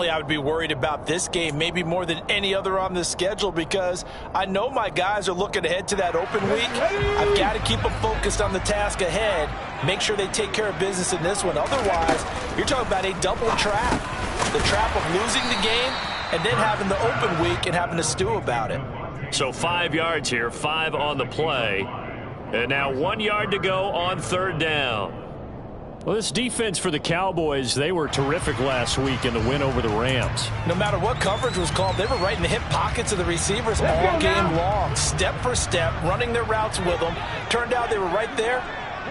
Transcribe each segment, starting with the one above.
I would be worried about this game maybe more than any other on the schedule because I know my guys are looking ahead to that open week. I've got to keep them focused on the task ahead, make sure they take care of business in this one. Otherwise, you're talking about a double trap. The trap of losing the game and then having the open week and having to stew about it. So 5 yards here, 5 on the play. And now 1 yard to go on third down. Well, this defense for the Cowboys, they were terrific last week in the win over the Rams. No matter what coverage was called, they were right in the hip pockets of the receivers all game long, step for step, running their routes with them. Turned out they were right there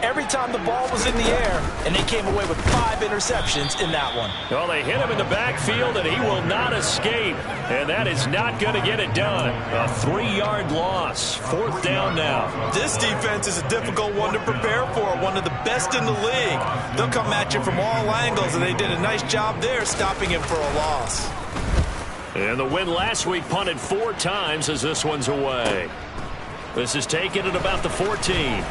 every time the ball was in the air, and they came away with 5 interceptions in that one. Well, they hit him in the backfield, and he will not escape, and that is not going to get it done. A 3-yard loss, fourth down now. This defense is a difficult one to prepare for, one of the best in the league. They'll come at you from all angles, and they did a nice job there stopping him for a loss. And the win last week punted 4 times as this one's away. This is taken at about the 14.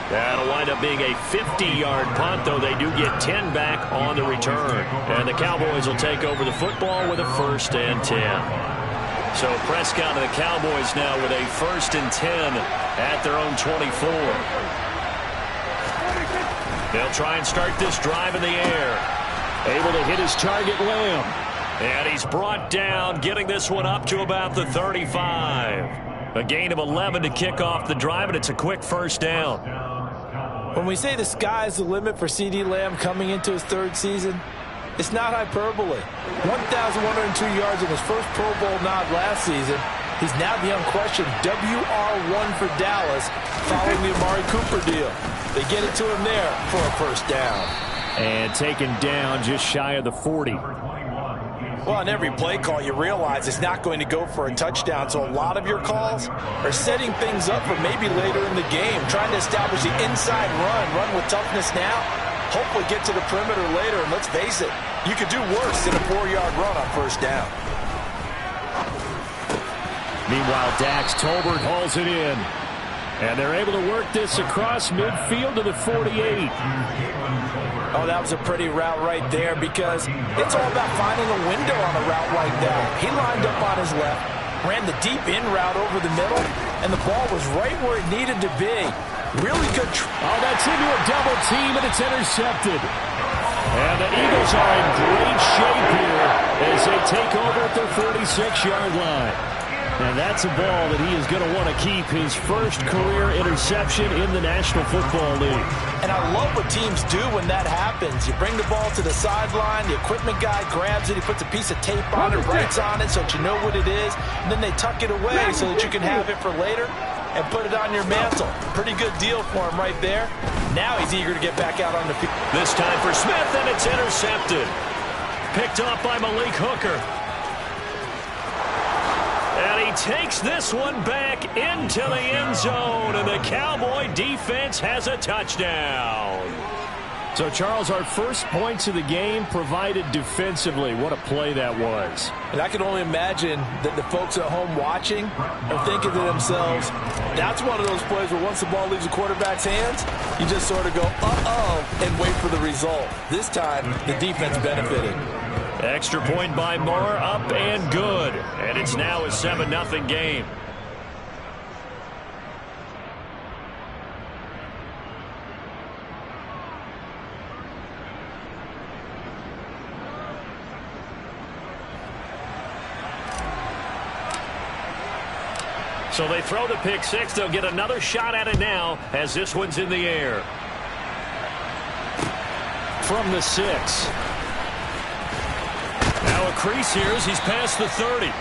That'll wind up being a 50-yard punt, though they do get 10 back on the return. And the Cowboys will take over the football with a 1st and 10. So Prescott and the Cowboys now with a 1st and 10 at their own 24. They'll try and start this drive in the air. Able to hit his target, Lamb. And he's brought down, getting this one up to about the 35. A gain of 11 to kick off the drive, and it's a quick 1st down. When we say the sky's the limit for CeeDee Lamb coming into his 3rd season, it's not hyperbole. 1,102 yards in his first Pro Bowl nod last season. He's now the unquestioned WR1 for Dallas following the Amari Cooper deal. They get it to him there for a 1st down. And taken down just shy of the 40. Well, on every play call, you realize it's not going to go for a touchdown, so a lot of your calls are setting things up for maybe later in the game, trying to establish the inside run with toughness now, hopefully get to the perimeter later, and let's face it, you could do worse than a 4-yard run on 1st down. Meanwhile, Dax Tolbert hauls it in. And they're able to work this across midfield to the 48. Oh, that was a pretty route right there because it's all about finding a window on a route like that. He lined up on his left, ran the deep in route over the middle, and the ball was right where it needed to be. Really good. Oh, that's into a double team, and it's intercepted. And the Eagles are in great shape here as they take over at their 46-yard line. And that's a ball that he is going to want to keep, his first career interception in the National Football League. And I love what teams do when that happens. You bring the ball to the sideline, the equipment guy grabs it, he puts a piece of tape on it, writes on it so that you know what it is, and then they tuck it away so that you can have it for later and put it on your mantle. Pretty good deal for him right there. Now he's eager to get back out on the field. This time for Smith, and it's intercepted. Picked off by Malik Hooker. And he takes this one back into the end zone, and the Cowboy defense has a touchdown. So, Charles, our first points of the game provided defensively. What a play that was. And I can only imagine that the folks at home watching are thinking to themselves, that's one of those plays where once the ball leaves the quarterback's hands, you just sort of go, uh-oh, and wait for the result. This time, the defense benefited. Extra point by Moore, up and good. And it's now a 7-0 game. So they throw the pick six. They'll get another shot at it now as this one's in the air. From the 6. Now a crease here as he's past the 30.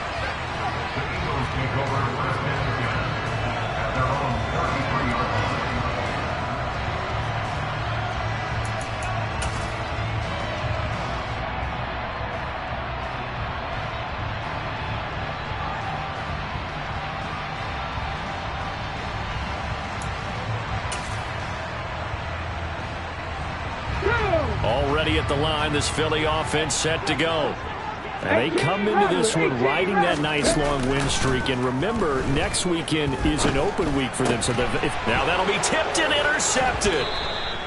Already at the line, this Philly offense set to go. And they come into this one riding that nice long win streak. And remember, next weekend is an open week for them. So now that'll be tipped and intercepted.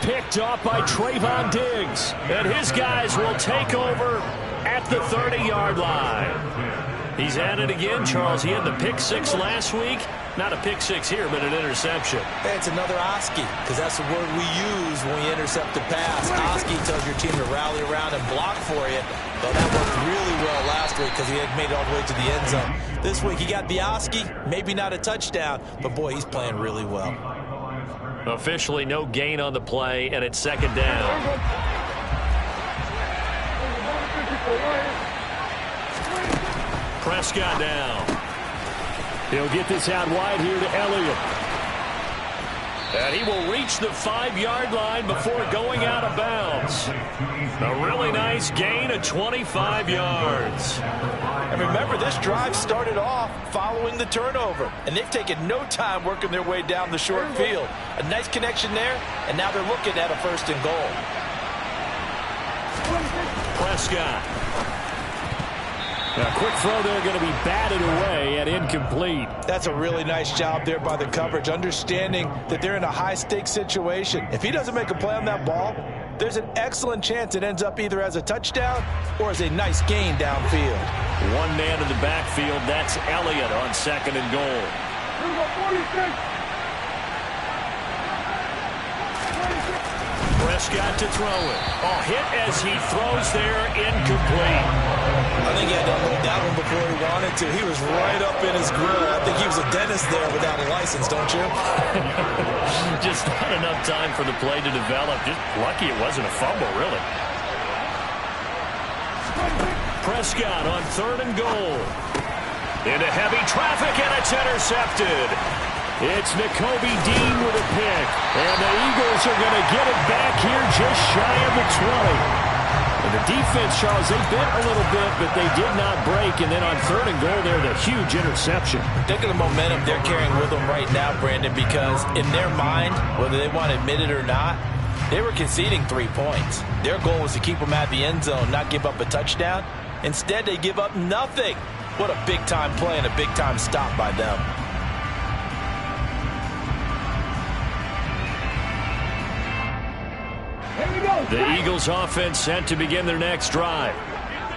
picked off by Trayvon Diggs. And his guys will take over at the 30-yard line. He's at it again, Charles. He had the pick six last week. Not a pick six here, but an interception. Hey, it's another Oski, because that's the word we use when we intercept the pass. Oski tells your team to rally around and block for you. But that worked really well last week because he had made it all the way to the end zone. This week he got the Oski, maybe not a touchdown, but boy, he's playing really well. Officially no gain on the play, and it's second down. Prescott down. He'll get this out wide here to Elliott. And he will reach the 5-yard line before going out of bounds. A really nice gain of 25 yards. And remember, this drive started off following the turnover. And they've taken no time working their way down the short field. A nice connection there, and now they're looking at a 1st and goal. Prescott. A quick throw there, going to be batted away and incomplete. That's a really nice job there by the coverage, understanding that they're in a high-stakes situation. If he doesn't make a play on that ball, there's an excellent chance it ends up either as a touchdown or as a nice gain downfield. One man in the backfield, that's Elliott on 2nd and goal. Prescott to throw it. Oh, hit as he throws there, incomplete. I think he had to unload that one before he wanted to. He was right up in his grill. I think he was a dentist there without a license, don't you? Just not enough time for the play to develop. Just lucky it wasn't a fumble, really. Prescott on 3rd and goal. Into heavy traffic, and it's intercepted. It's Nakobe Dean with a pick. And the Eagles are going to get it back here just shy of the 20. And the defense, Charles, they bit a little bit, but they did not break. And then on 3rd and goal there, the huge interception. Think of the momentum they're carrying with them right now, Brandon, because in their mind, whether they want to admit it or not, they were conceding 3 points. Their goal was to keep them at the end zone, not give up a touchdown. Instead, they give up nothing. What a big-time play and a big-time stop by them. The Eagles offense set to begin their next drive.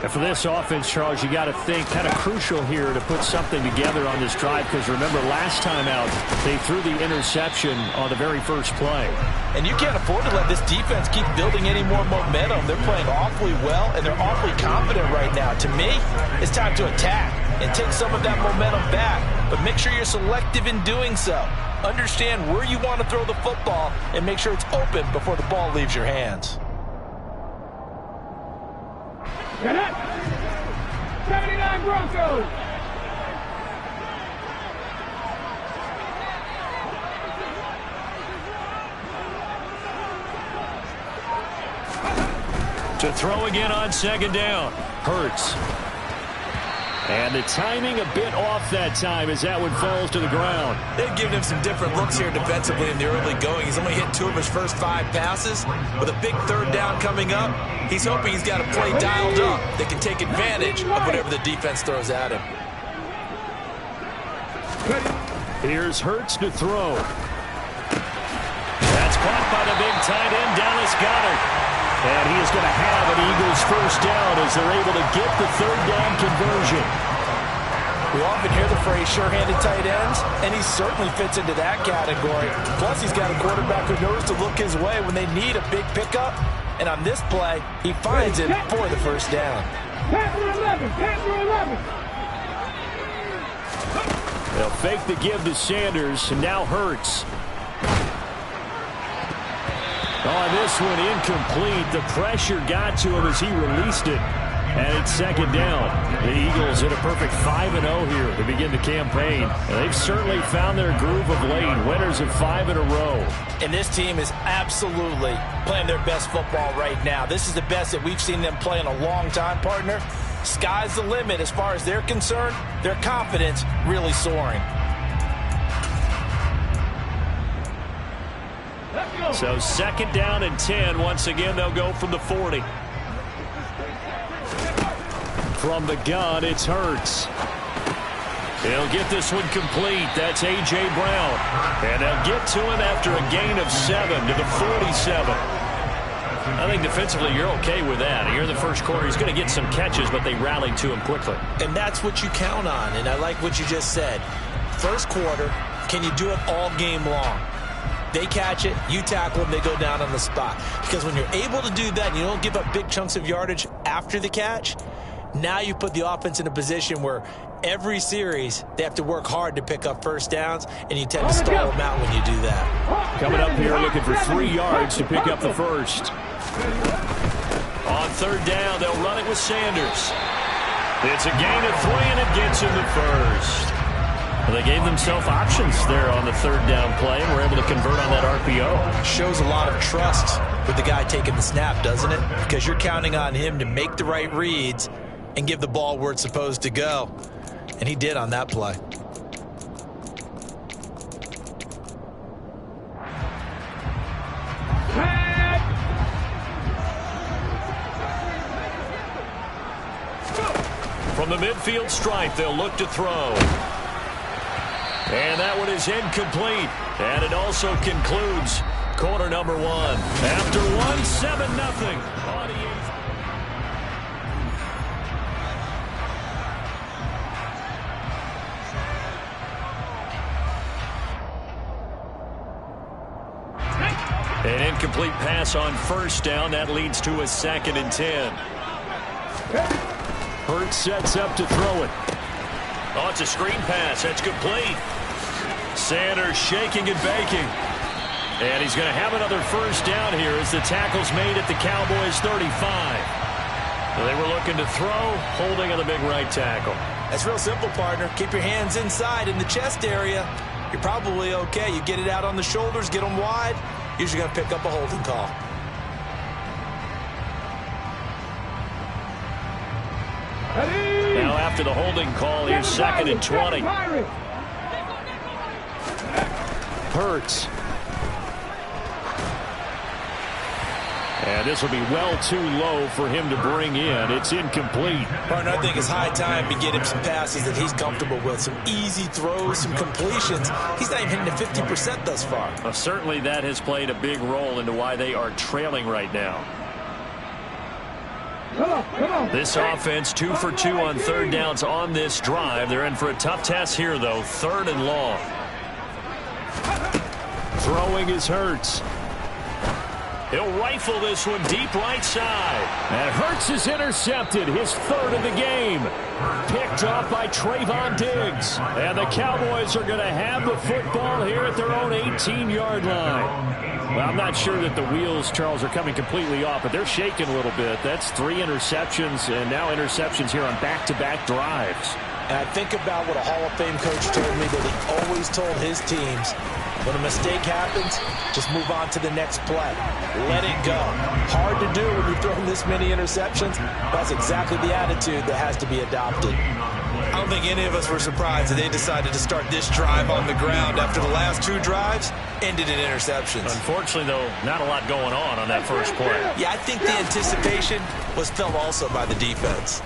And for this offense, Charles, you got to think kind of crucial here to put something together on this drive, because remember last time out they threw the interception on the very first play. And you can't afford to let this defense keep building any more momentum. They're playing awfully well, and they're awfully confident right now. To me, it's time to attack and take some of that momentum back, but make sure you're selective in doing so. Understand where you want to throw the football and make sure it's open before the ball leaves your hands. 79 Broncos. To throw again on 2nd down. Hurts. And the timing a bit off that time as that one falls to the ground. They've given him some different looks here defensively in the early going. He's only hit 2 of his first 5 passes. With a big 3rd down coming up, he's hoping he's got a play dialed up that can take advantage of whatever the defense throws at him. Here's Hurts to throw. That's caught by the big tight end, Dallas Goedert. And he is going to have an Eagles 1st down as they're able to get the 3rd down conversion. We often hear the phrase sure-handed tight ends, and he certainly fits into that category. Plus, he's got a quarterback who knows to look his way when they need a big pickup. And on this play, he finds it for the 1st down. Panther 11, Panther 11. They'll fake the give to Sanders, and now Hurts. On this one, incomplete. The pressure got to him as he released it. And it's 2nd down. The Eagles hit a perfect 5-0 here to begin the campaign. And they've certainly found their groove of late. Winners of 5 in a row. And this team is absolutely playing their best football right now. This is the best that we've seen them play in a long time, partner. Sky's the limit as far as they're concerned. Their confidence really soaring. So 2nd down and 10. Once again, they'll go from the 40. From the gun, it's Hurts. He'll get this one complete. That's A.J. Brown. And they'll get to him after a gain of 7 to the 47. I think defensively you're okay with that. Here in the first quarter, he's going to get some catches, but they rallied to him quickly. And that's what you count on, and I like what you just said. First quarter, can you do it all game long? They catch it, you tackle them, they go down on the spot. Because when you're able to do that and you don't give up big chunks of yardage after the catch, now you put the offense in a position where every series they have to work hard to pick up first downs, and you tend to stall them out when you do that. Coming up here looking for 3 yards to pick up the first. On third down, they'll run it with Sanders. It's a gain of 3, and it gets him the first. Well, they gave themselves options there on the third down play, and were able to convert on that RPO. Shows a lot of trust with the guy taking the snap, doesn't it? Because you're counting on him to make the right reads and give the ball where it's supposed to go. And he did on that play. From the midfield stripe, they'll look to throw. And that one is incomplete. And it also concludes quarter number 1. After 1, 7-0. On the 8th. An incomplete pass on first down. That leads to a 2nd and 10. Hurts sets up to throw it. Oh, it's a screen pass. That's complete. Sanders shaking and baking. And he's going to have another first down here as the tackle's made at the Cowboys' 35. They were looking to throw, holding on the big right tackle. That's real simple, partner. Keep your hands inside in the chest area. You're probably okay. You get it out on the shoulders, get them wide. Usually going to pick up a holding call. Now after the holding call, here's 2nd and 20. Hurts. And this will be well too low for him to bring in. It's incomplete. Partner, I think it's high time to get him some passes that he's comfortable with. Some easy throws, some completions. He's not even hitting the 50% thus far. Well, certainly that has played a big role into why they are trailing right now. Come on. This offense 2 for 2 on third downs on this drive. They're in for a tough task here, though. 3rd and long. Throwing is Hurts. He'll rifle this one deep right side. And Hurts is intercepted, his 3rd of the game. Picked off by Trayvon Diggs. And the Cowboys are going to have the football here at their own 18-yard line. Well, I'm not sure that the wheels, Charles, are coming completely off, but they're shaking a little bit. That's 3 interceptions, and now interceptions here on back-to-back drives. And I think about what a Hall of Fame coach told me that he always told his teams, when a mistake happens, just move on to the next play. Let it go. Hard to do when you've thrown this many interceptions. That's exactly the attitude that has to be adopted. I don't think any of us were surprised that they decided to start this drive on the ground after the last 2 drives ended in interceptions. Unfortunately, though, not a lot going on that first play. Yeah, I think the anticipation was felt also by the defense.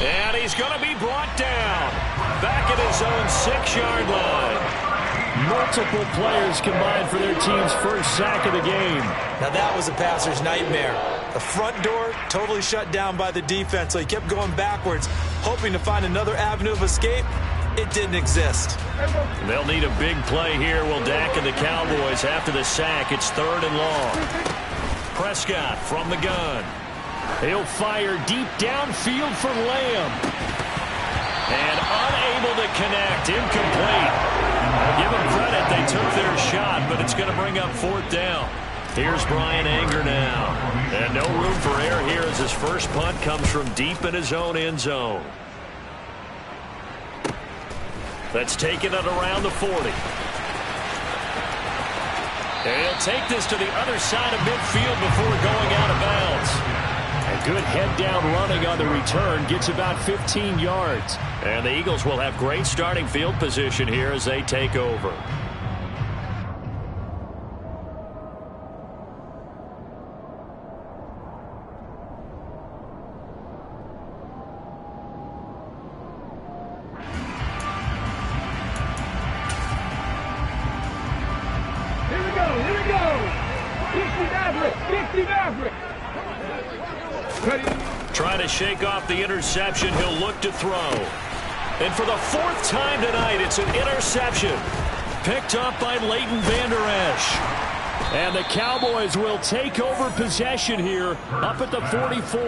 And he's going to be brought down. Back at his own 6-yard line. Multiple players combined for their team's first sack of the game. Now that was a passer's nightmare. The front door totally shut down by the defense, so he kept going backwards, hoping to find another avenue of escape. It didn't exist. They'll need a big play here, will Dak and the Cowboys after the sack. It's 3rd and long. Prescott from the gun. He'll fire deep downfield for Lamb. And unable to connect. Incomplete. Give them credit. They took their shot, but it's going to bring up 4th down. Here's Brian Anger now. And no room for error here as his first punt comes from deep in his own end zone. That's taken it around the 40. And he'll take this to the other side of midfield before going out of bounds. A good head-down running on the return gets about 15 yards. And the Eagles will have great starting field position here as they take over. Trying to shake off the interception, he'll look to throw. And for the fourth time tonight, it's an interception. Picked up by Leighton Vander Esch. And the Cowboys will take over possession here up at the 44.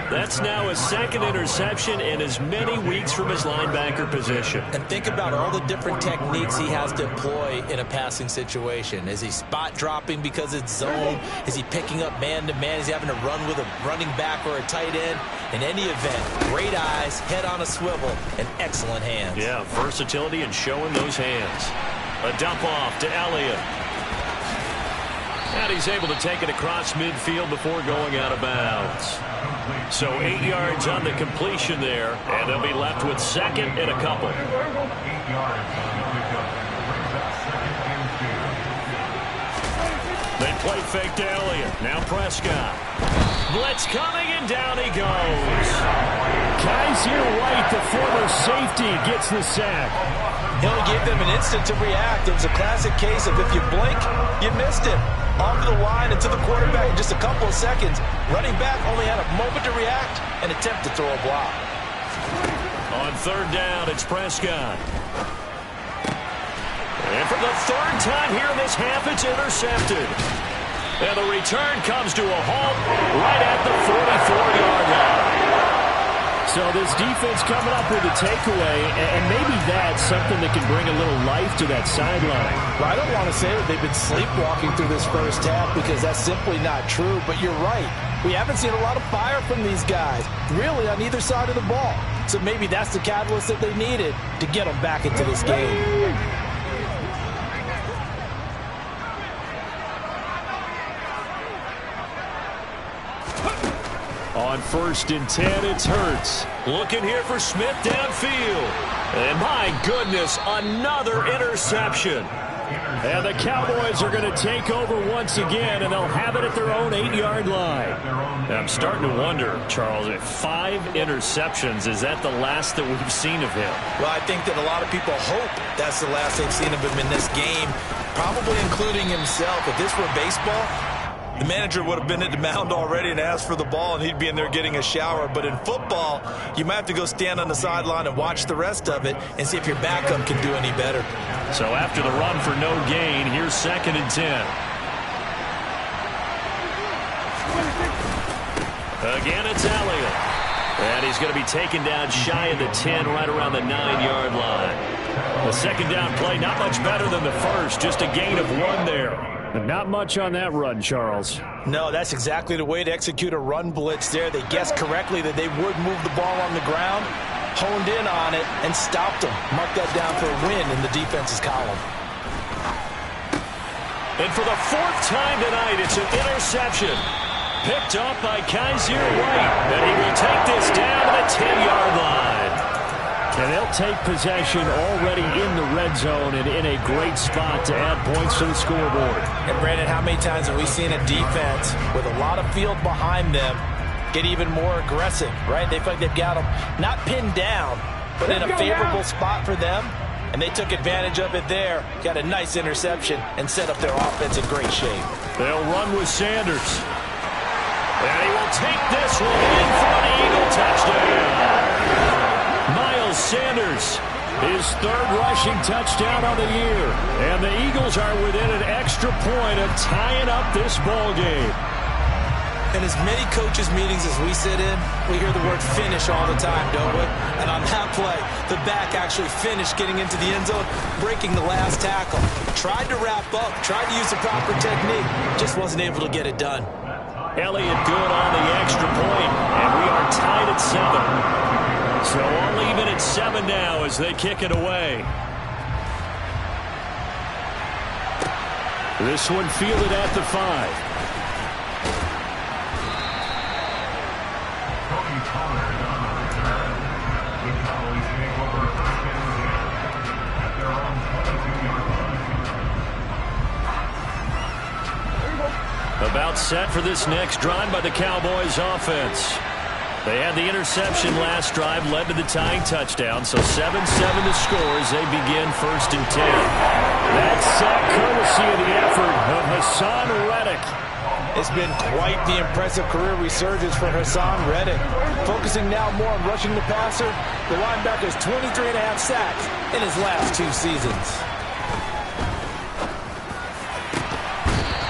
That's now his second interception in as many weeks from his linebacker position. And think about all the different techniques he has to employ in a passing situation. Is he spot dropping because it's zone? Is he picking up man-to-man? Is he having to run with a running back or a tight end? In any event, great eyes, head on a swivel, and excellent hands. Yeah, versatility and showing those hands. A dump off to Elliott. And he's able to take it across midfield before going out of bounds. So 8 yards on the completion there, and they'll be left with second and a couple. They play fake to Elliott. Now Prescott. Blitz coming, and down he goes. Kaiser White, the former safety, gets the sack. He only gave them an instant to react. It was a classic case of if you blink, you missed him. Off the line and to the quarterback in just a couple of seconds. Running back only had a moment to react and attempt to throw a block. On third down, it's Prescott. And for the third time here in this half, it's intercepted. And the return comes to a halt right at the 44-yard line. So this defense coming up with a takeaway, and maybe that's something that can bring a little life to that sideline. Well, I don't want to say that they've been sleepwalking through this first half because that's simply not true, but you're right. We haven't seen a lot of fire from these guys, really on either side of the ball. So maybe that's the catalyst that they needed to get them back into this game. On 1st and 10, it's Hurts. Looking here for Smith downfield. And my goodness, another interception. And the Cowboys are going to take over once again, and they'll have it at their own 8-yard line. I'm starting to wonder, Charles, if 5 interceptions, is that the last that we've seen of him? Well, I think that a lot of people hope that's the last they've seen of him in this game, probably including himself. If this were baseball, the manager would have been at the mound already and asked for the ball, and he'd be in there getting a shower. But in football, you might have to go stand on the sideline and watch the rest of it and see if your backup can do any better. So after the run for no gain, here's 2nd and 10. Again, it's Elliott. And he's going to be taken down shy of the 10, right around the 9-yard line. The second down play, not much better than the first, just a gain of 1 there. Not much on that run, Charles. No, that's exactly the way to execute a run blitz there. They guessed correctly that they would move the ball on the ground, honed in on it, and stopped them. Mark that down for a win in the defense's column. And for the 4th time tonight, it's an interception. Picked up by Kaiser White. And he will take this down to the 10-yard line. And they'll take possession already in the red zone and in a great spot to add points to the scoreboard. And Brandon, how many times have we seen a defense with a lot of field behind them get even more aggressive, right? They feel like they've got them not pinned down, but in a favorable spot for them. And they took advantage of it there, got a nice interception, and set up their offense in great shape. They'll run with Sanders. And he will take this one in for an Eagle touchdown. Miles Sanders, his 3rd rushing touchdown on the year. And the Eagles are within an extra point of tying up this ball game. In as many coaches' meetings as we sit in, we hear the word finish all the time, don't we? And on that play, the back actually finished getting into the end zone, breaking the last tackle. Tried to wrap up, tried to use the proper technique, just wasn't able to get it done. Elliott good on the extra point, and we are tied at 7. So all even at 7 now as they kick it away. This one fielded at the 5. About set for this next drive by the Cowboys offense. They had the interception last drive, led to the tying touchdown, so 7-7 the score as they begin 1st and 10. That sack courtesy of the effort of Hassan Reddick. It's been quite the impressive career resurgence for Haason Reddick. Focusing now more on rushing the passer, the linebacker has 23.5 sacks in his last 2 seasons.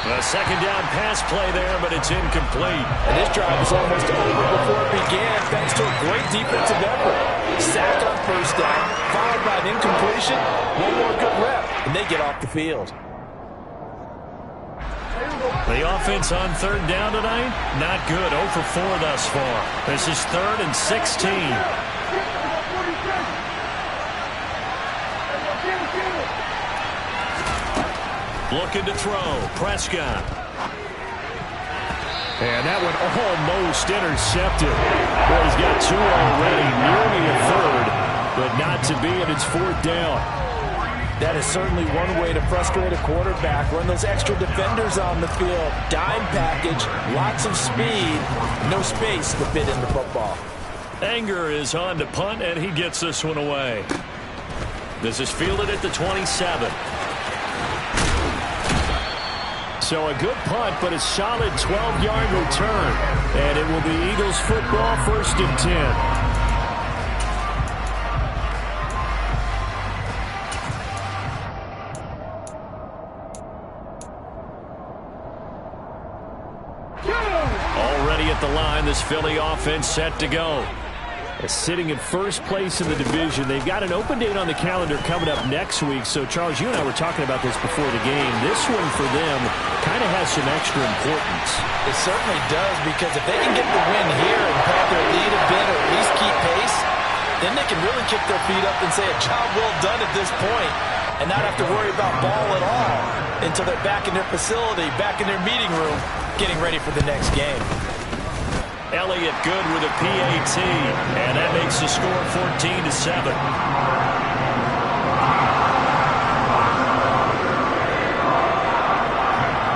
A second down pass play there, but it's incomplete. And this drive was almost over before it began, thanks to a great defensive effort. Sack on first down, followed by an incompletion. One more good rep, and they get off the field. The offense on third down tonight, not good. 0 for 4 thus far. This is 3rd and 16. Looking to throw. Prescott. And that one almost intercepted. Well, he's got 2 already, nearly a third, but not to be, and it's 4th down. That is certainly one way to frustrate a quarterback. Run those extra defenders on the field. Dime package, lots of speed, no space to fit in the football. Anger is on to punt, and he gets this one away. This is fielded at the 27. So a good punt, but a solid 12-yard return. And it will be Eagles football, 1st and 10. Already at the line, this Philly offense set to go. Sitting in first place in the division. They've got an open date on the calendar coming up next week. So, Charles, you and I were talking about this before the game. This one for them kind of has some extra importance. It certainly does, because if they can get the win here and pad their lead a bit or at least keep pace, then they can really kick their feet up and say a job well done at this point and not have to worry about ball at all until they're back in their facility, back in their meeting room, getting ready for the next game. Elliott good with a PAT, and that makes the score 14-7.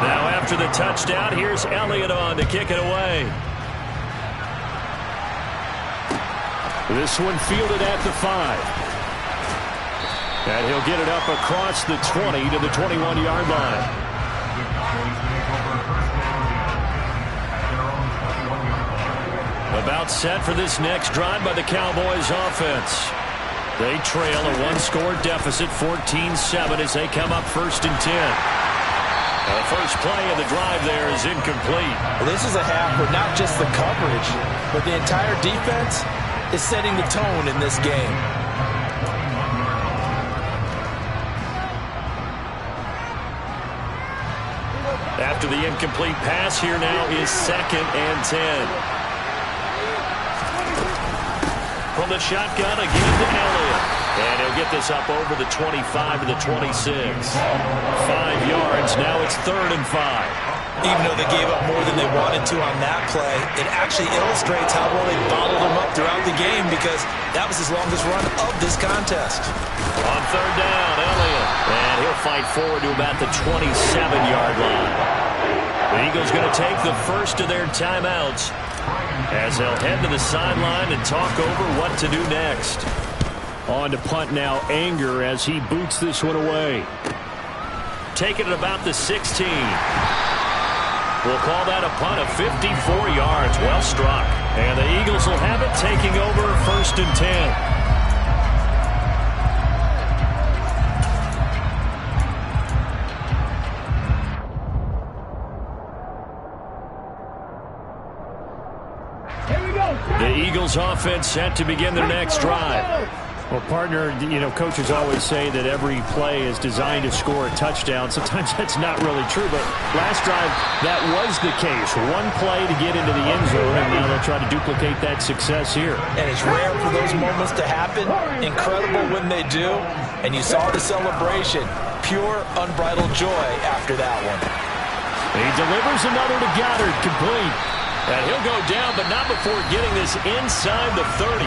Now after the touchdown, here's Elliott on to kick it away. This one fielded at the 5. And he'll get it up across the 20 to the 21-yard line. About set for this next drive by the Cowboys offense. They trail a 1-score deficit, 14-7, as they come up 1st and 10. The first play of the drive there is incomplete. Well, this is a half where not just the coverage, but the entire defense is setting the tone in this game. After the incomplete pass, here now is 2nd and 10. From the shotgun again to Elliott. And he'll get this up over the 25 to the 26. 5 yards. Now it's 3rd and 5. Even though they gave up more than they wanted to on that play, it actually illustrates how well they bottled them up throughout the game, because that was his longest run of this contest. On 3rd down, Elliott. And he'll fight forward to about the 27-yard line. The Eagles going to take the first of their timeouts, as they'll head to the sideline and talk over what to do next. On to punt now, Anger, as he boots this one away. Taking it about the 16. We'll call that a punt of 54 yards. Well struck. And the Eagles will have it, taking over 1st and 10. The Eagles offense set to begin their next drive. Well, partner, you know, coaches always say that every play is designed to score a touchdown. Sometimes that's not really true, but last drive, that was the case. One play to get into the end zone, and now they'll try to duplicate that success here. And it's rare for those moments to happen. Incredible when they do. And you saw the celebration. Pure, unbridled joy after that one. He delivers another to Goddard, complete. And he'll go down, but not before getting this inside the 30.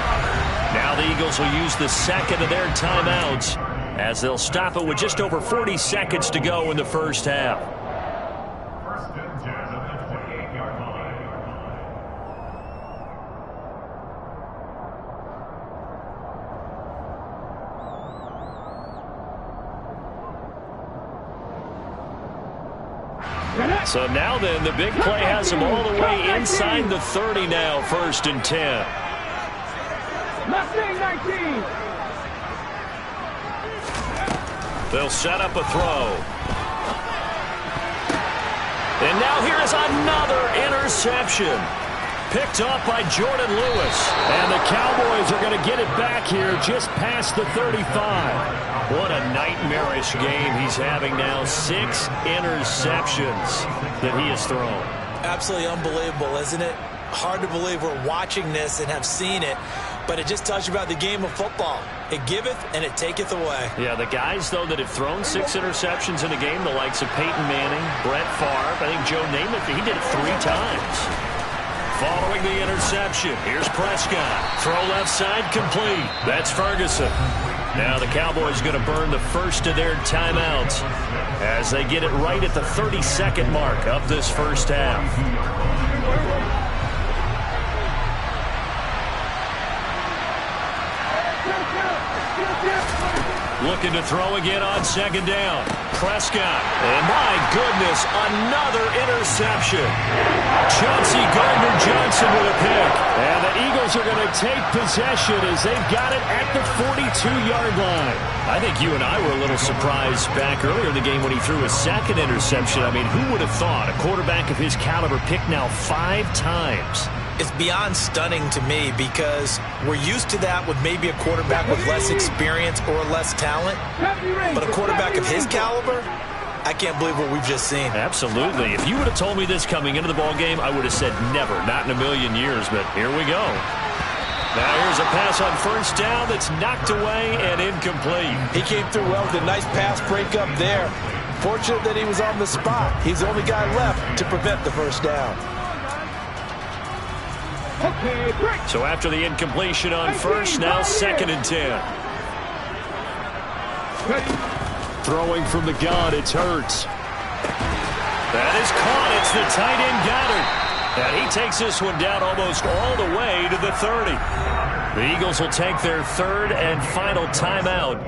Now the Eagles will use the second of their timeouts, as they'll stop it with just over 40 seconds to go in the first half. So now then, the big play has him all the way inside the 30 now, 1st and 10. Mustang 19. They'll set up a throw. And now here's another interception. Picked off by Jordan Lewis. And the Cowboys are going to get it back here just past the 35. What a nightmarish game he's having now. 6 interceptions that he has thrown. Absolutely unbelievable, isn't it? Hard to believe we're watching this and have seen it, but it just tells you about the game of football. It giveth and it taketh away. Yeah, the guys, though, that have thrown 6 interceptions in a game, the likes of Peyton Manning, Brett Favre, I think Joe Namath, he did it 3 times. Following the interception, here's Prescott. Throw left side, complete. That's Ferguson. Now the Cowboys going to burn the first of their timeouts as they get it right at the 32nd mark of this first half. Looking to throw again on 2nd down. Prescott. And my goodness, another interception. Chauncey Gardner-Johnson with a pick. And the Eagles are going to take possession as they've got it at the 42-yard line. I think you and I were a little surprised back earlier in the game when he threw his 2nd interception. I mean, who would have thought a quarterback of his caliber picked now 5 times? It's beyond stunning to me because we're used to that with maybe a quarterback with less experience or less talent. But a quarterback of his caliber, I can't believe what we've just seen. Absolutely. If you would have told me this coming into the ball game, I would have said never, not in a million years. But here we go. Now here's a pass on 1st down that's knocked away and incomplete. He came through well with a nice pass breakup there. Fortunate that he was on the spot. He's the only guy left to prevent the 1st down. So after the incompletion on 1st, now 2nd and 10. Throwing from the gun, it's Hurts. That is caught. It's the tight end Goddard. And he takes this one down almost all the way to the 30. The Eagles will take their 3rd and final timeout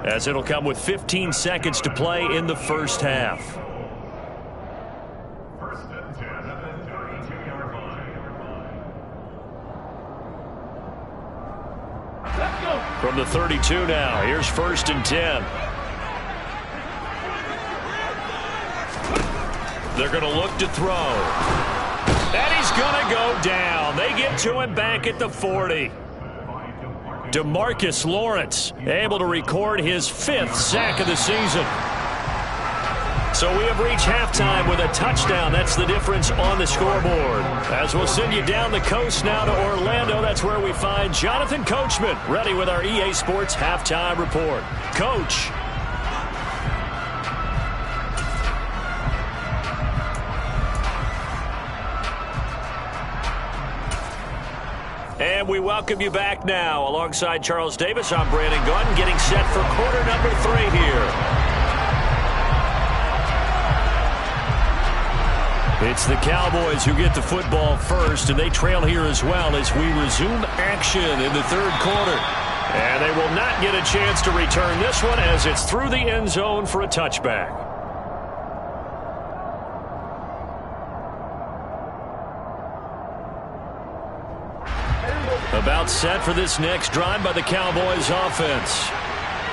as it'll come with 15 seconds to play in the first half. From the 32 now, here's 1st and 10. They're going to look to throw. And he's going to go down. They get to him back at the 40. DeMarcus Lawrence able to record his 5th sack of the season. So we have reached halftime with a touchdown. That's the difference on the scoreboard. As we'll send you down the coast now to Orlando, that's where we find Jonathan Coachman ready with our EA Sports Halftime Report. Coach. And we welcome you back now. Alongside Charles Davis, I'm Brandon Gaudin, getting set for quarter number 3 here. It's the Cowboys who get the football first, and they trail here as well as we resume action in the 3rd quarter. And they will not get a chance to return this one as it's through the end zone for a touchback. About set for this next drive by the Cowboys offense.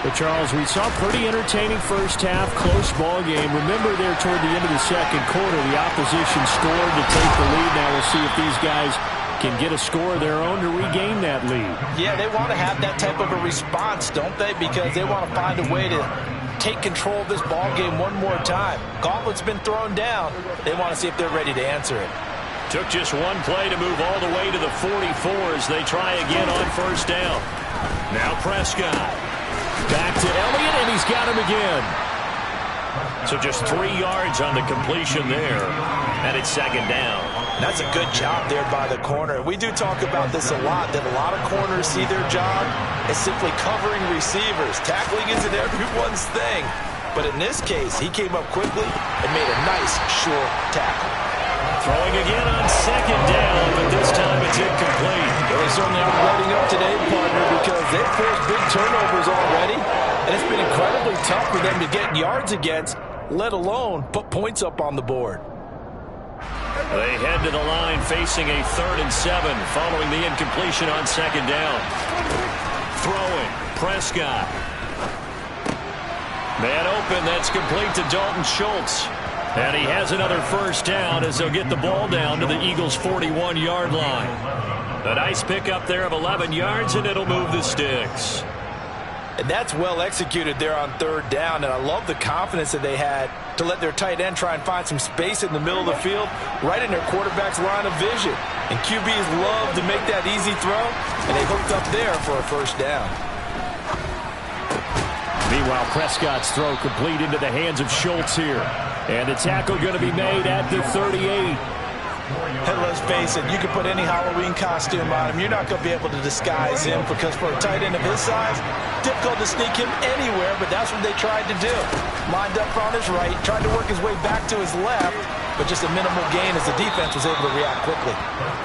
But Charles, we saw pretty entertaining first half, close ball game. Remember there toward the end of the 2nd quarter, the opposition scored to take the lead. Now we'll see if these guys can get a score of their own to regain that lead. Yeah, they want to have that type of a response, don't they? Because they want to find a way to take control of this ball game one more time. Gauntlet's been thrown down. They want to see if they're ready to answer it. Took just one play to move all the way to the 44 as they try again on 1st down. Now Prescott. Back to Elliott, and he's got him again. So just 3 yards on the completion there, and it's 2nd down. That's a good job there by the corner. We do talk about this a lot, that a lot of corners see their job as simply covering receivers. Tackling isn't everyone's thing. But in this case, he came up quickly and made a nice, sure tackle. Throwing again on 2nd down, but this time it's incomplete. Well, they certainly aren't letting up today, partner, because they've forced big turnovers already, and it's been incredibly tough for them to get yards against, let alone put points up on the board. They head to the line facing a 3rd and 7 following the incompletion on 2nd down. Throwing, Prescott. Man open, that's complete to Dalton Schultz. And he has another 1st down as they'll get the ball down to the Eagles' 41-yard line. A nice pickup there of 11 yards, and it'll move the sticks. And that's well executed there on 3rd down, and I love the confidence that they had to let their tight end try and find some space in the middle of the field, right in their quarterback's line of vision. And QBs love to make that easy throw, and they hooked up there for a 1st down. Meanwhile, Prescott's throw complete into the hands of Schultz here. And the tackle going to be made at the 38. Hey, let's face it, you can put any Halloween costume on him. You're not going to be able to disguise him because for a tight end of his size, difficult to sneak him anywhere, but that's what they tried to do. Lined up on his right, tried to work his way back to his left, but just a minimal gain as the defense was able to react quickly.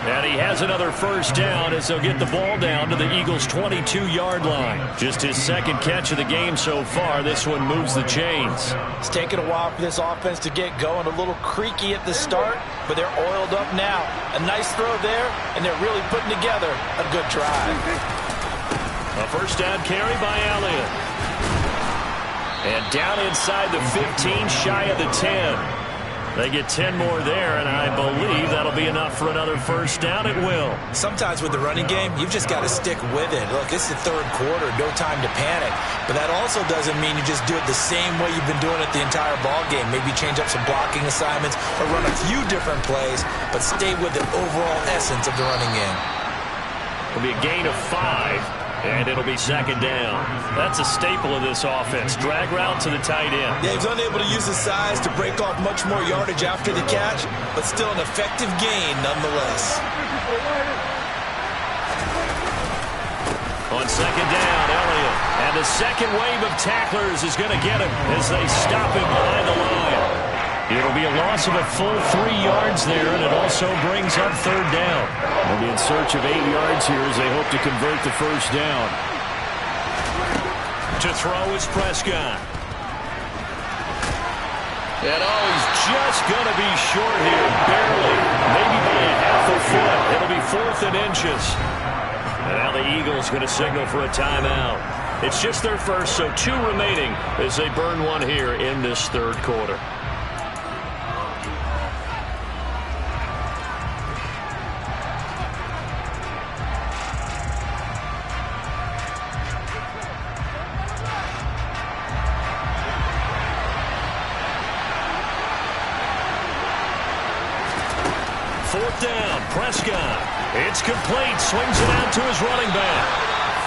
And he has another 1st down as they'll get the ball down to the Eagles' 22-yard line. Just his 2nd catch of the game so far. This one moves the chains. It's taken a while for this offense to get going. A little creaky at the start, but they're oiled up now. A nice throw there, and they're really putting together a good drive. A 1st down carry by Elliott. And down inside the 15, shy of the 10. They get 10 more there, and I believe that'll be enough for another 1st down. It will. Sometimes with the running game, you've just got to stick with it. Look, it's the 3rd quarter, no time to panic. But that also doesn't mean you just do it the same way you've been doing it the entire ball game. Maybe change up some blocking assignments or run a few different plays, but stay with the overall essence of the running game. It'll be a gain of 5. And it'll be 2nd down. That's a staple of this offense. Drag route to the tight end. Yeah, he's unable to use his size to break off much more yardage after the catch, but still an effective gain nonetheless. On 2nd down, Elliott. And the 2nd wave of tacklers is going to get him as they stop him behind the line. It'll be a loss of a full 3 yards there, and it also brings up 3rd down. They'll be in search of 8 yards here as they hope to convert the 1st down. To throw is Prescott. And he's just going to be short here, barely, maybe by a half a foot. It'll be 4th and inches. And now the Eagles going to signal for a timeout. It's just their first, so 2 remaining as they burn one here in this 3rd quarter. Down, Prescott. It's complete. Swings it out to his running back.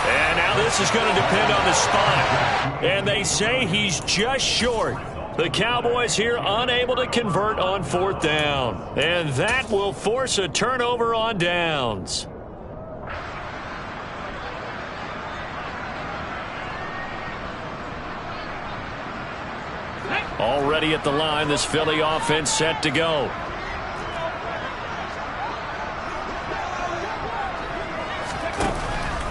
And now this is going to depend on the spot. And they say he's just short. The Cowboys here unable to convert on 4th down. And that will force a turnover on downs. Already at the line, this Philly offense set to go.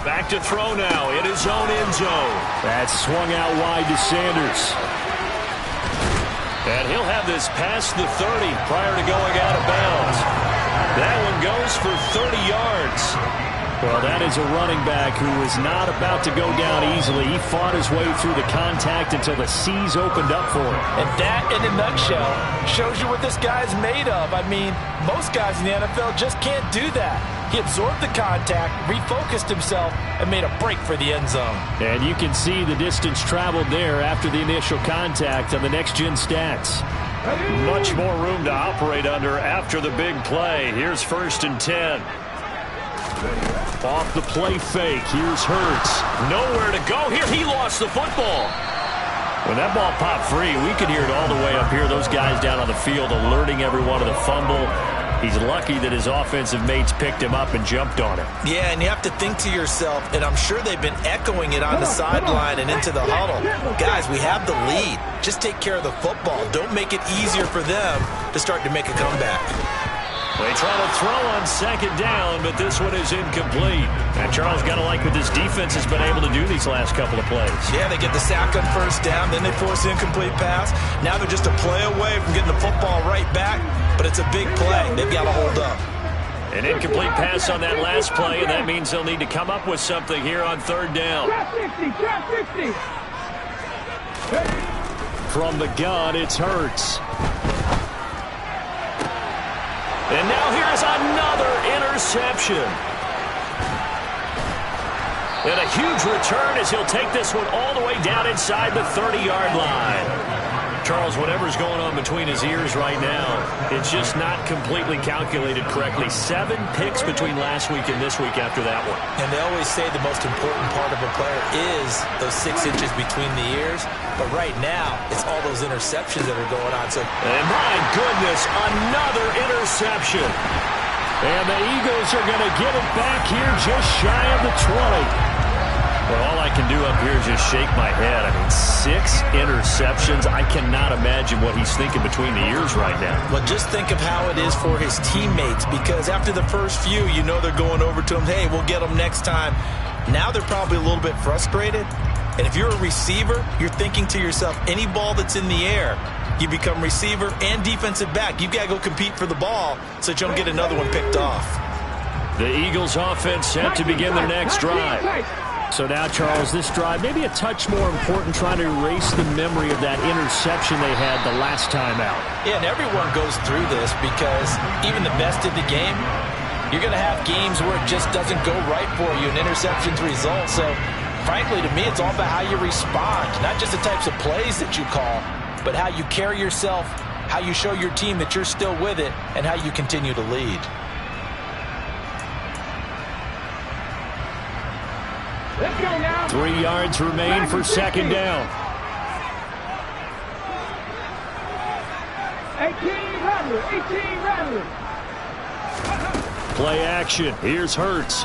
Back to throw now in his own end zone. That's swung out wide to Sanders. And he'll have this past the 30 prior to going out of bounds. That one goes for 30 yards. Well, that is a running back who is not about to go down easily. He fought his way through the contact until the C's opened up for him. And that, in a nutshell, shows you what this guy's made of. I mean, most guys in the NFL just can't do that. He absorbed the contact, refocused himself, and made a break for the end zone. And you can see the distance traveled there after the initial contact on the next-gen stats. Much more room to operate under after the big play. Here's 1st and 10. Off the play fake, here's Hurts. Nowhere to go here. He lost the football. When that ball popped free, we could hear it all the way up here. Those guys down on the field alerting everyone of the fumble. He's lucky that his offensive mates picked him up and jumped on him. Yeah, and you have to think to yourself, and I'm sure they've been echoing it on the sideline and into the huddle. Guys, we have the lead. Just take care of the football. Don't make it easier for them to start to make a comeback. They try to throw on second down, but this one is incomplete. And Charles, got to like what this defense has been able to do these last couple of plays. Yeah, they get the sack on first down, then they force the incomplete pass. Now they're just a play away from getting the football right back, but it's a big play. They've got to hold up. An incomplete pass on that last play, and that means they'll need to come up with something here on third down. Trap 60, trap 60. From the gun, it's Hurts. And now here's another interception. And a huge return as he'll take this one all the way down inside the 30-yard line. Charles, whatever's going on between his ears right now, it's just not completely calculated correctly. 7 picks between last week and this week after that one. And they always say the most important part of a player is those 6 inches between the ears. But right now, it's all those interceptions that are going on. And my goodness, another interception. And the Eagles are going to get it back here just shy of the 20. Well, all I can do up here is just shake my head. I mean, 6 interceptions. I cannot imagine what he's thinking between the ears right now. Well, just think of how it is for his teammates, because after the first few, you know they're going over to him, hey, we'll get them next time. Now they're probably a little bit frustrated. And if you're a receiver, you're thinking to yourself, any ball that's in the air, you become receiver and defensive back. You've got to go compete for the ball so that you don't get another one picked off. The Eagles offense set to begin their next drive. So now, Charles, this drive maybe a touch more important, trying to erase the memory of that interception they had the last time out. Yeah, and everyone goes through this because even the best in the game, you're going to have games where it just doesn't go right for you, and interceptions result. So, frankly, to me, it's all about how you respond, not just the types of plays that you call, but how you carry yourself, how you show your team that you're still with it, and how you continue to lead. Let's go now. 3 yards remain for second down. 18 Rattler, 18 Rattler. Play action. Here's Hurts.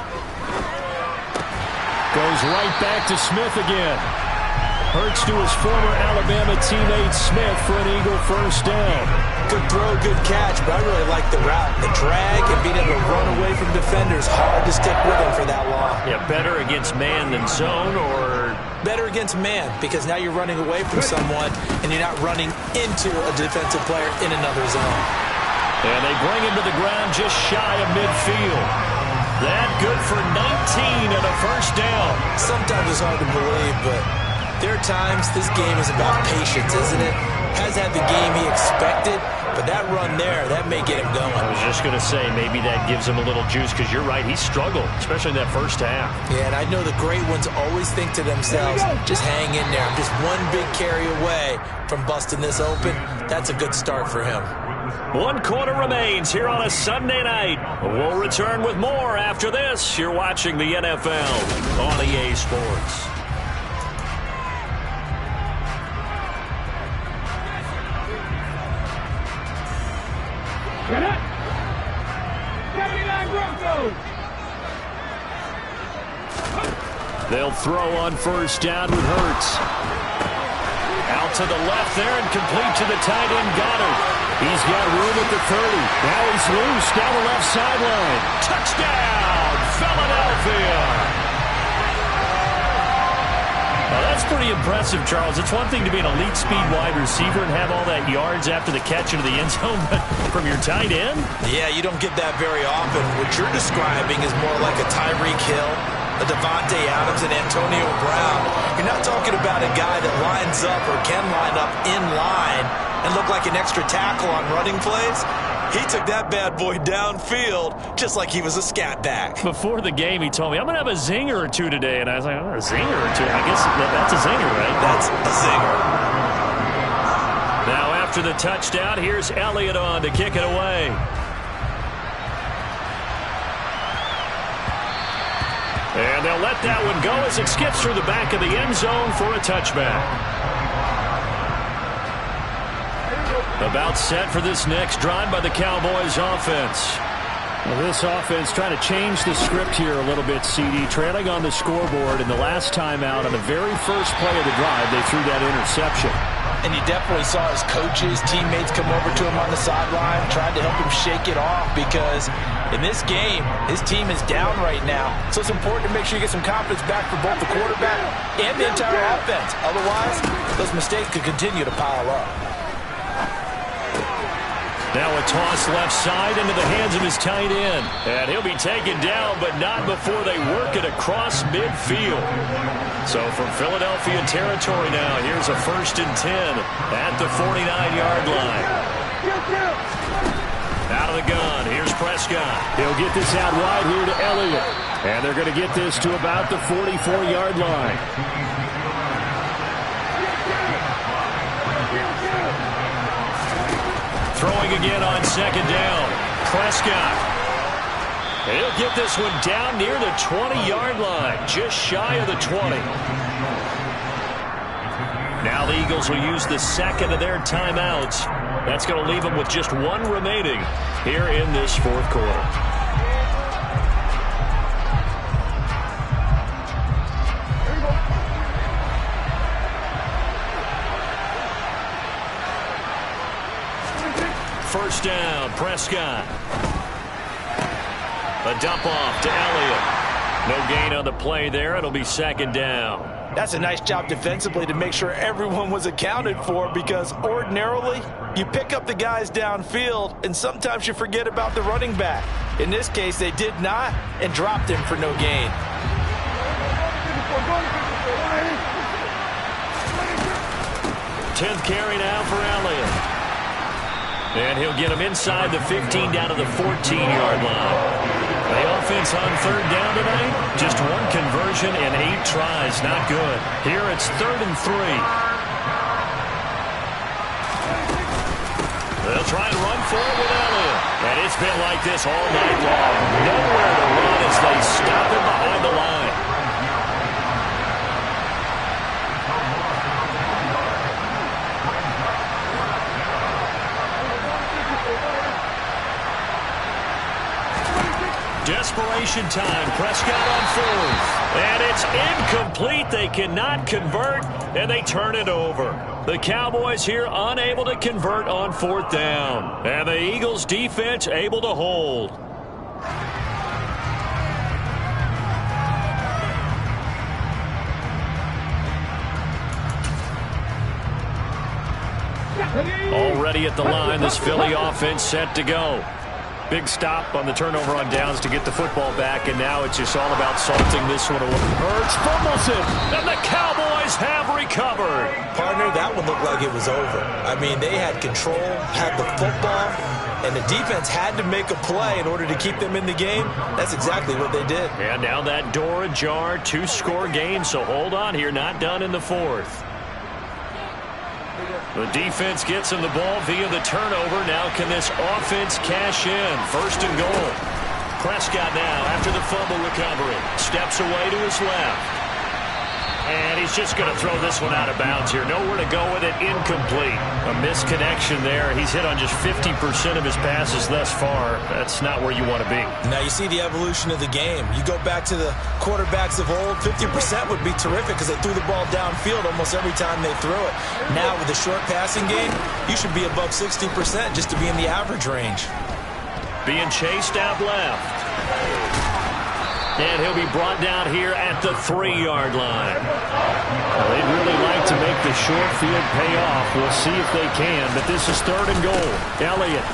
Goes right back to Smith again. Hurts to his former Alabama teammate Smith for an Eagle first down. Good throw, good catch, but I really like the route. The drag and being able to run away from defenders, hard to stick with him for that long. Yeah, better against man than zone, or better against man, because now you're running away from someone and you're not running into a defensive player in another zone. And they bring him to the ground just shy of midfield. That good for 19 and a first down. Sometimes it's hard to believe, but there are times this game is about patience, isn't it? Has had the game he expected, but that run there, that may get him going. I was just going to say, maybe that gives him a little juice, because you're right, he struggled, especially in that first half. Yeah, and I know the great ones always think to themselves, just hang in there. I'm just one big carry away from busting this open. That's a good start for him. 1 quarter remains here on a Sunday night. We'll return with more after this. You're watching the NFL on EA Sports. Get up. 79 Broncos. They'll throw on first down with Hurts. Out to the left there and complete to the tight end Goddard. He's got room at the 30. Now he's loose down the left sideline. Touchdown, Philadelphia. Now that's pretty impressive, Charles. It's one thing to be an elite speed wide receiver and have all that yards after the catch into the end zone, but from your tight end? Yeah, you don't get that very often. What you're describing is more like a Tyreek Hill, a Devontae Adams, and Antonio Brown. You're not talking about a guy that lines up or can line up in line and look like an extra tackle on running plays. He took that bad boy downfield just like he was a scat back. Before the game, he told me, I'm going to have a zinger or two today. And I was like, oh, a zinger or two? I guess that's a zinger, right? That's a zinger. Now, after the touchdown, here's Elliott on to kick it away. And they'll let that one go as it skips through the back of the end zone for a touchback. About set for this next drive by the Cowboys offense. Well, this offense trying to change the script here a little bit, CD. Trailing on the scoreboard, and the last time out on the very first play of the drive, they threw that interception. And you definitely saw his coaches, teammates come over to him on the sideline, tried to help him shake it off because in this game, his team is down right now. So it's important to make sure you get some confidence back for both the quarterback and the entire offense. Otherwise, those mistakes could continue to pile up. Now a toss left side into the hands of his tight end. And he'll be taken down, but not before they work it across midfield. So from Philadelphia territory now, here's a 1st and 10 at the 49-yard line. Out of the gun, here's Prescott. He'll get this out wide here to Elliott. And they're going to get this to about the 44-yard line. Throwing again on 2nd down. Prescott. He'll get this one down near the 20-yard line, just shy of the 20. Now the Eagles will use the 2nd of their timeouts. That's going to leave them with just 1 remaining here in this 4th quarter. First down, Prescott. A dump off to Elliott. No gain on the play there. It'll be 2nd down. That's a nice job defensively to make sure everyone was accounted for because ordinarily you pick up the guys downfield and sometimes you forget about the running back. In this case, they did not and dropped him for no gain. Tenth carry now for Elliott. And he'll get him inside the 15 down to the 14-yard line. The offense on 3rd down tonight, just 1 conversion and 8 tries. Not good. Here it's 3rd and 3. They'll try and run for it with Elliott. And it's been like this all night long. Nowhere to run as they stop him behind the line. Desperation time. Prescott on 4th. And it's incomplete. They cannot convert, and they turn it over. The Cowboys here unable to convert on 4th down. And the Eagles defense able to hold. Already at the line, this Philly offense set to go. Big stop on the turnover on downs to get the football back, and now it's just all about salting this one away. Hurts fumbles it, and the Cowboys have recovered. Partner, that one looked like it was over. I mean, they had control, had the football, and the defense had to make a play in order to keep them in the game. That's exactly what they did. And now that door ajar, 2-score game, so hold on here, not done in the 4th. The defense gets him the ball via the turnover. Now can this offense cash in? 1st and goal. Prescott now after the fumble recovery. Steps away to his left. And he's just going to throw this one out of bounds here. Nowhere to go with it. Incomplete. A misconnection there. He's hit on just 50% of his passes thus far. That's not where you want to be. Now you see the evolution of the game. You go back to the quarterbacks of old, 50% would be terrific because they threw the ball downfield almost every time they threw it. Now with the short passing game, you should be above 60% just to be in the average range. Being chased out left. And he'll be brought down here at the 3-yard line. Well, they'd really like to make the short field pay off. We'll see if they can, but this is 3rd and goal. Elliott.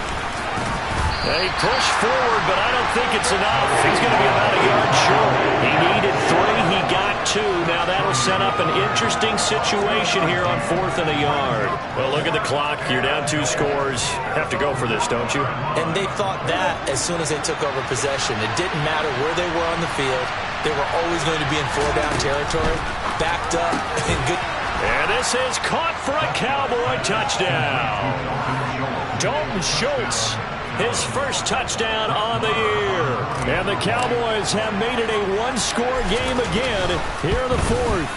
They push forward, but I don't think it's enough. He's going to be about a yard short. He needed 3. He got 2. Now that'll set up an interesting situation here on 4th and a yard. Well, look at the clock. You're down 2 scores. Have to go for this, don't you? And they thought that as soon as they took over possession. It didn't matter where they were on the field. They were always going to be in 4-down territory, backed up, and good. And this is caught for a Cowboy touchdown. Dalton Schultz. His first touchdown on the year. And the Cowboys have made it a 1-score game again here in the 4th.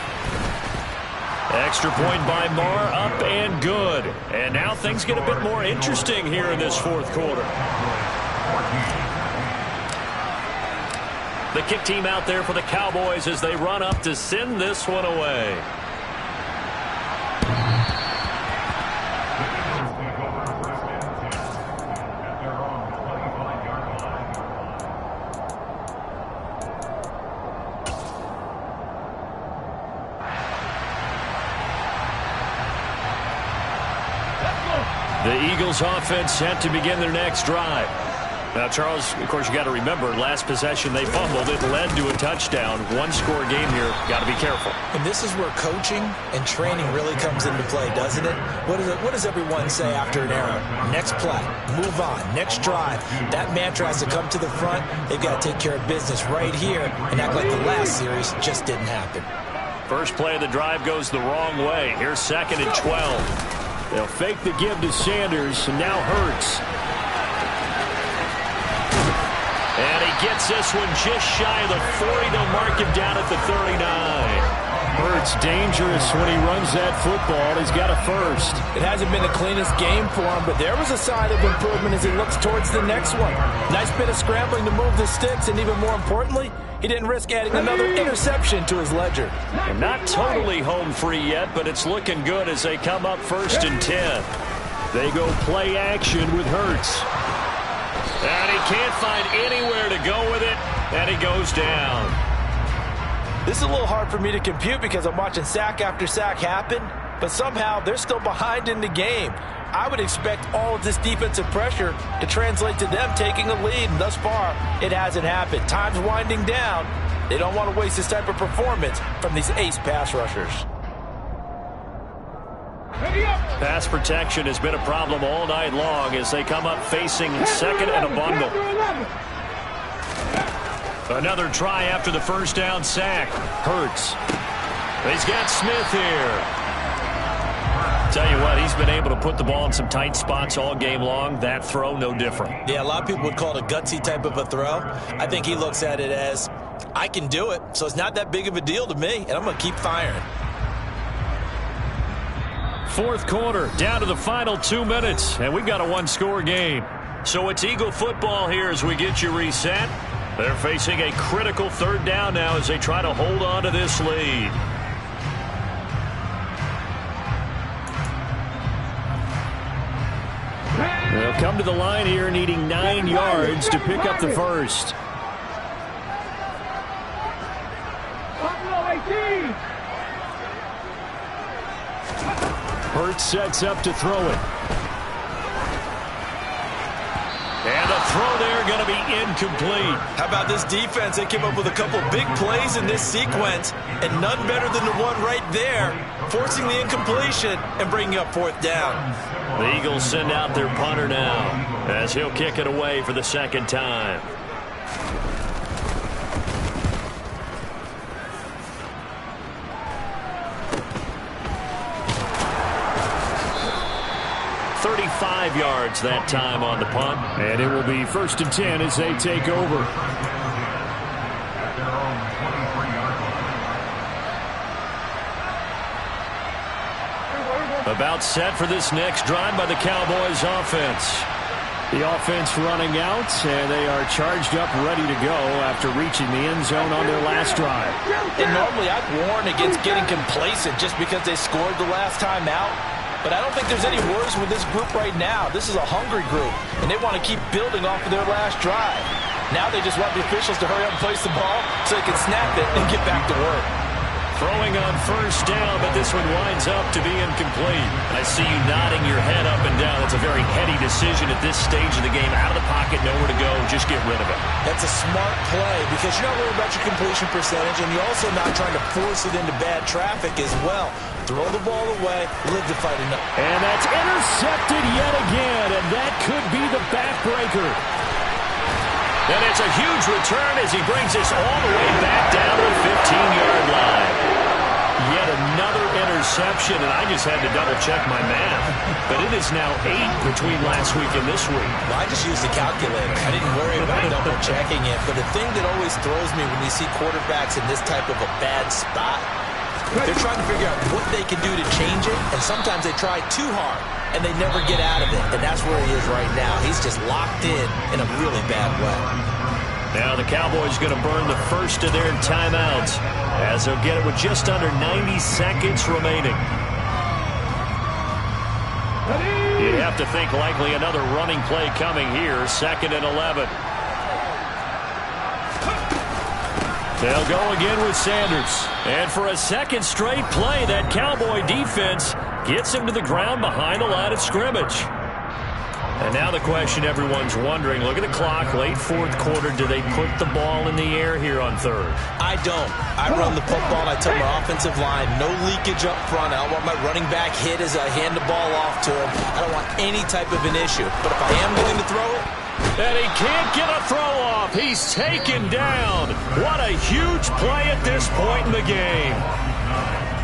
Extra point by Marr, up and good. And now things get a bit more interesting here in this 4th quarter. The kick team out there for the Cowboys as they run up to send this one away. The Eagles offense set to begin their next drive. Now, Charles, of course, you got to remember, last possession they fumbled. It led to a touchdown. One-score game here. Got to be careful. And this is where coaching and training really comes into play, doesn't it? What does everyone say after an error? Next play, move on, next drive. That mantra has to come to the front. They've got to take care of business right here and act like the last series just didn't happen. First play of the drive goes the wrong way. Here's 2nd and 12. They'll fake the give to Sanders, and now Hurts. And he gets this one just shy of the 40. They'll mark him down at the 39. Hurts dangerous when he runs that football. He's got a first. It hasn't been the cleanest game for him, but there was a sign of improvement as he looks towards the next one. Nice bit of scrambling to move the sticks, and even more importantly, he didn't risk adding another interception to his ledger. And not totally home free yet, but it's looking good as they come up 1st and 10. They go play action with Hurts. And he can't find anywhere to go with it, and he goes down. This is a little hard for me to compute because I'm watching sack after sack happen, but somehow they're still behind in the game. I would expect all of this defensive pressure to translate to them taking a lead, and thus far, it hasn't happened. Time's winding down. They don't want to waste this type of performance from these ace pass rushers. Pass protection has been a problem all night long as they come up facing 2nd and a bundle. Another try after the first down sack. Hurts. He's got Smith here. Tell you what, he's been able to put the ball in some tight spots all game long. That throw, no different. Yeah, a lot of people would call it a gutsy type of a throw. I think he looks at it as, I can do it, so it's not that big of a deal to me, and I'm going to keep firing. 4th quarter, down to the final 2 minutes, and we've got a one-score game. So it's Eagle football here as we get you reset. They're facing a critical 3rd down now as they try to hold on to this lead. They'll come to the line here needing 9 yards to pick up the first. Hurts sets up to throw it. And the throw there going to be incomplete. How about this defense? They came up with a couple big plays in this sequence, and none better than the one right there, forcing the incompletion and bringing up 4th down. The Eagles send out their punter now as he'll kick it away for the 2nd time. Yards that time on the punt. And it will be 1st and 10 as they take over. About set for this next drive by the Cowboys offense. The offense running out, and they are charged up, ready to go after reaching the end zone on their last drive. And normally I'd warn against getting complacent just because they scored the last time out. But I don't think there's any worries with this group right now. This is a hungry group, and they want to keep building off of their last drive. Now they just want the officials to hurry up and place the ball so they can snap it and get back to work. Throwing on 1st down, but this one winds up to be incomplete. I see you nodding your head up and down. That's a very heady decision at this stage of the game. Out of the pocket, nowhere to go. Just get rid of it. That's a smart play because you're not worried about your completion percentage, and you're also not trying to force it into bad traffic as well. Throw the ball away, live to fight enough. And that's intercepted yet again, and that could be the backbreaker. And it's a huge return as he brings us all the way back down to the 15-yard line. Yet another interception, and I just had to double-check my math. But it is now 8 between last week and this week. Well, I just used a calculator. I didn't worry about double-checking it. But the thing that always throws me when you see quarterbacks in this type of a bad spot, they're trying to figure out what they can do to change it, and sometimes they try too hard, and they never get out of it. And that's where he is right now. He's just locked in a really bad way. Now the Cowboys going to burn the first of their timeouts as they'll get it with just under 90 seconds remaining. You'd have to think likely another running play coming here, 2nd and 11. They'll go again with Sanders. And for a 2nd straight play, that Cowboy defense gets him to the ground behind the line of scrimmage. And now the question everyone's wondering, look at the clock, late fourth quarter, do they put the ball in the air here on third? I don't. I run the football and I tell my offensive line, no leakage up front. I don't want my running back hit as I hand the ball off to him. I don't want any type of an issue. But if I am going to throw it, and he can't get a throw off. He's taken down. What a huge play at this point in the game.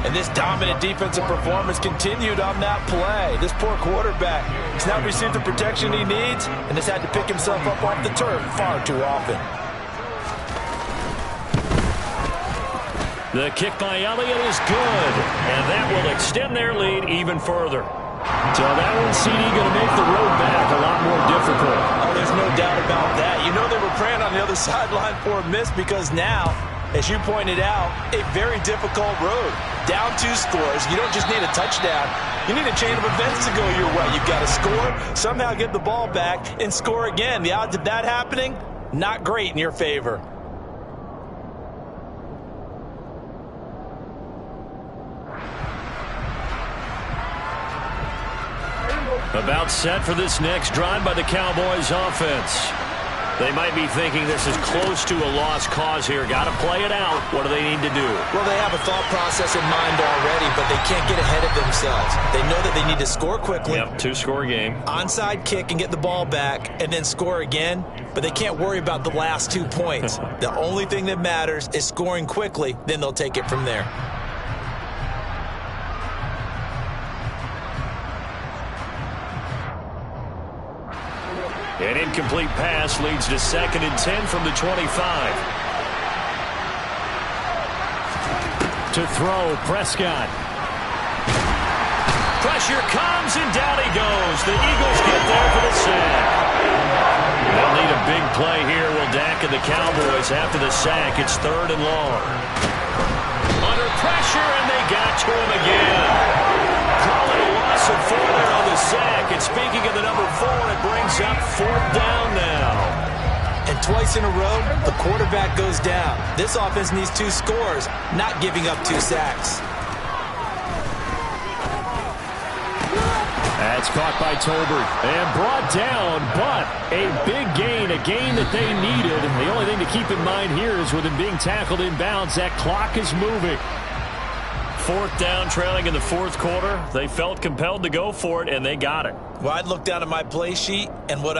and this dominant defensive performance continued on that play. This poor quarterback has not received the protection he needs and has had to pick himself up off the turf far too often. The kick by Elliott is good, and that will extend their lead even further. So that one, CD, going to make the road back a lot more difficult. Oh, there's no doubt about that. You know they were praying on the other sideline for a miss because now, as you pointed out, a very difficult road. Down 2 scores. You don't just need a touchdown. You need a chain of events to go your way. You've got to score, somehow get the ball back, and score again. The odds of that happening, not great in your favor. About set for this next drive by the Cowboys offense. They might be thinking this is close to a lost cause here. Got to play it out. What do they need to do? Well, they have a thought process in mind already, but they can't get ahead of themselves. They know that they need to score quickly. Yep, 2-score game. Onside kick and get the ball back and then score again, but they can't worry about the last 2 points. The only thing that matters is scoring quickly, then they'll take it from there. An incomplete pass leads to 2nd and 10 from the 25. To throw, Prescott. Pressure comes, and down he goes. The Eagles get there for the sack. They'll need a big play here, will Dak and the Cowboys after the sack. It's 3rd and long. Under pressure, and they got to him again. Calling a loss of 4 there on the sack. And speaking of the number 4, it brings up 4th down now. And twice in a row, the quarterback goes down. This offense needs 2 scores, not giving up 2 sacks. That's caught by Tolbert and brought down, but a big gain, a gain that they needed. The only thing to keep in mind here is with him being tackled inbounds, that clock is moving. 4th down, trailing in the 4th quarter. They felt compelled to go for it, and they got it. Well, I'd look down at my play sheet, and what